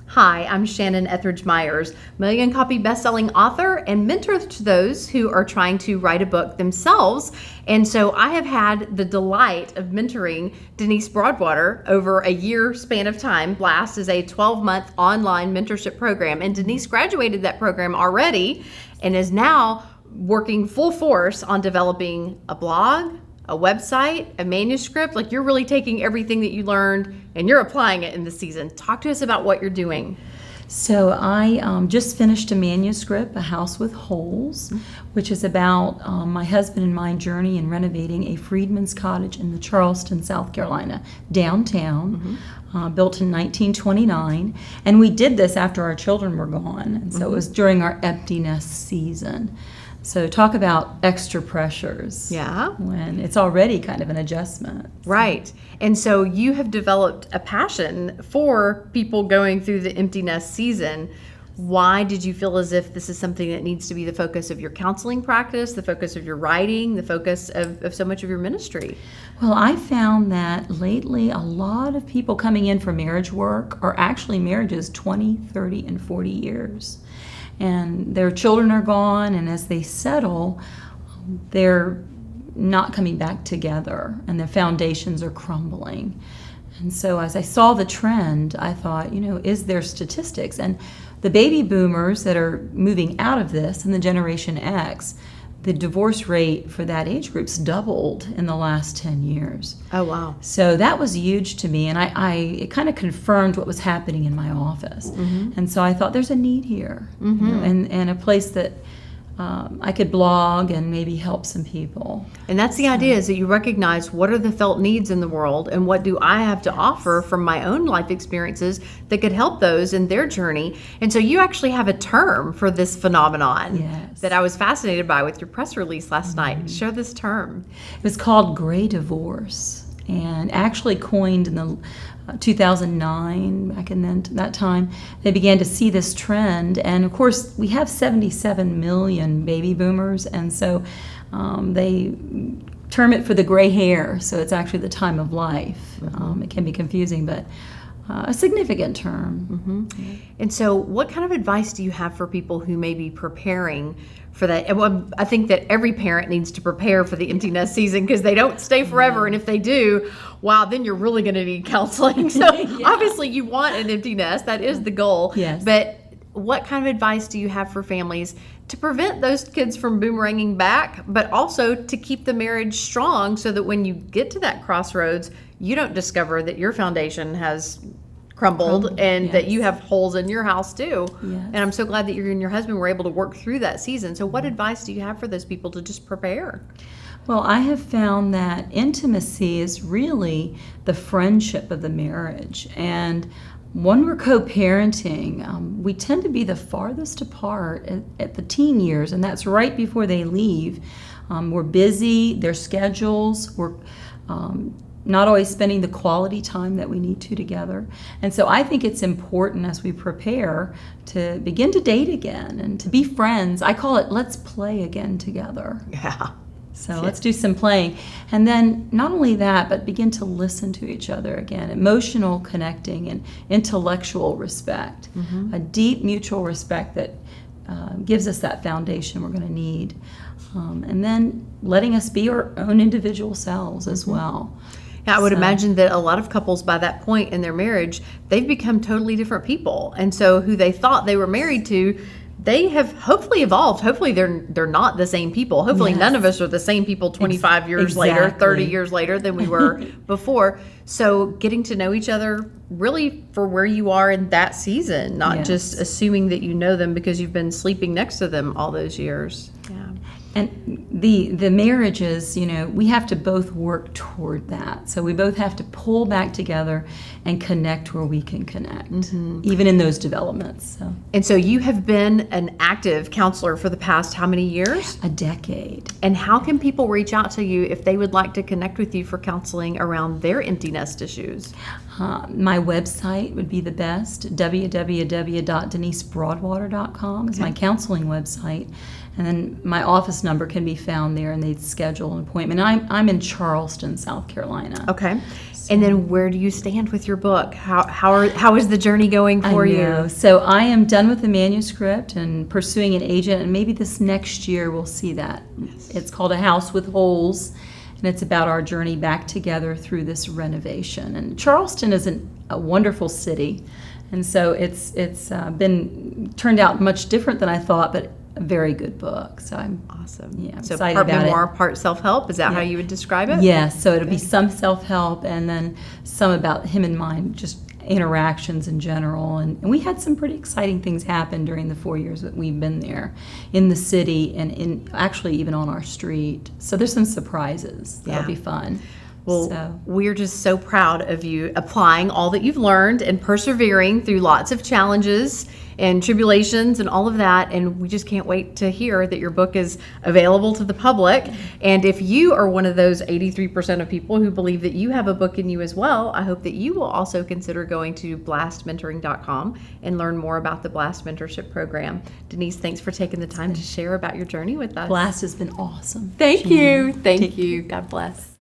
Hi, I'm Shannon Ethridge Myers, million copy best-selling author and mentor to those who are trying to write a book themselves. And so I have had the delight of mentoring Denise Broadwater over a year span of time. Blast is a 12-month online mentorship program, and Denise graduated that program already and is now working full force on developing a blog, a website, a manuscript. Like, you're really taking everything that you learned and you're applying it in the season. Talk to us about what you're doing. So I just finished a manuscript, A House with Holes, which is about my husband and my journey in renovating a freedman's cottage in the Charleston, South Carolina, downtown, built in 1929. And we did this after our children were gone, and so it was during our empty nest season. So talk about extra pressures. Yeah. When it's already kind of an adjustment. Right. And so you have developed a passion for people going through the empty nest season. Why did you feel as if this is something that needs to be the focus of your counseling practice, the focus of your writing, the focus of so much of your ministry? Well, I found that lately a lot of people coming in for marriage work are actually marriages 20, 30, and 40 years. And their children are gone, and as they settle, they're not coming back together, and their foundations are crumbling. And so as I saw the trend, I thought, is there statistics? And the baby boomers that are moving out of this and the Generation X, the divorce rate for that age group's doubled in the last 10 years. Oh, wow. So that was huge to me, and it kind of confirmed what was happening in my office. And so I thought there's a need here, and a place that I could blog and maybe help some people. And that's the idea, is that you recognize what are the felt needs in the world and what do I have to offer from my own life experiences that could help those in their journey. And so you actually have a term for this phenomenon that I was fascinated by with your press release last night. Share this term. It was called gray divorce, and actually coined in the 2009, back in that time, they began to see this trend. And of course, we have 77 million baby boomers, and so they term it for the gray hair. So it's actually the time of life. It can be confusing, but a significant term. And so what kind of advice do you have for people who may be preparing for that? And I think that every parent needs to prepare for the empty nest season, because they don't stay forever. And if they do, wow, then you're really going to need counseling. So obviously you want an empty nest. That is the goal. Yes. But what kind of advice do you have for families to prevent those kids from boomeranging back, but also to keep the marriage strong so that when you get to that crossroads, you don't discover that your foundation has crumbled and that you have holes in your house too. And I'm so glad that you and your husband were able to work through that season. So what advice do you have for those people to just prepare? Well, I have found that intimacy is really the friendship of the marriage. And when we're co-parenting, we tend to be the farthest apart at the teen years, and that's right before they leave. We're busy, their schedules, we're not always spending the quality time that we need to together. And so I think it's important as we prepare to begin to date again and to be friends. I call it, let's play again together. Yeah. So let's do some playing. And then not only that, but begin to listen to each other again. Emotional connecting and intellectual respect. A deep mutual respect that gives us that foundation we're going to need. And then letting us be our own individual selves as well. Yeah, I would imagine that a lot of couples by that point in their marriage, they've become totally different people. And so who they thought they were married to, they have hopefully evolved. Hopefully they're not the same people. Hopefully none of us are the same people 25 years later, 30 years later than we were before. So getting to know each other really for where you are in that season, not just assuming that you know them because you've been sleeping next to them all those years. Yeah. And the marriages, we have to both work toward that. So we both have to pull back together and connect where we can connect, even in those developments. And so you have been an active counselor for the past how many years? A decade. And how can people reach out to you if they would like to connect with you for counseling around their empty nest issues? My website would be the best. www.denisebroadwater.com is my counseling website. And then my office number can be found there, and they'd schedule an appointment. I'm in Charleston, South Carolina. Okay. And then where do you stand with your book? How is the journey going for you? So I am done with the manuscript and pursuing an agent, and maybe this next year we'll see that. Yes. It's called A House with Holes, and it's about our journey back together through this renovation. And Charleston is a wonderful city, and so it's been turned out much different than I thought, but a very good book. So I'm awesome. Yeah, so excited part about memoir, it. part self-help. Is that how you would describe it? Yes. So it'll be some self-help and then some about him and mine, just interactions in general. And we had some pretty exciting things happen during the 4 years that we've been there in the city and actually even on our street. So there's some surprises. That'll be fun. Well, we're just so proud of you applying all that you've learned and persevering through lots of challenges and tribulations and all of that. And we just can't wait to hear that your book is available to the public. And if you are one of those 83% of people who believe that you have a book in you as well, I hope that you will also consider going to blastmentoring.com and learn more about the Blast Mentorship Program. Denise, thanks for taking the time to share about your journey with us. Blast has been awesome. Thank you. Thank you. God bless.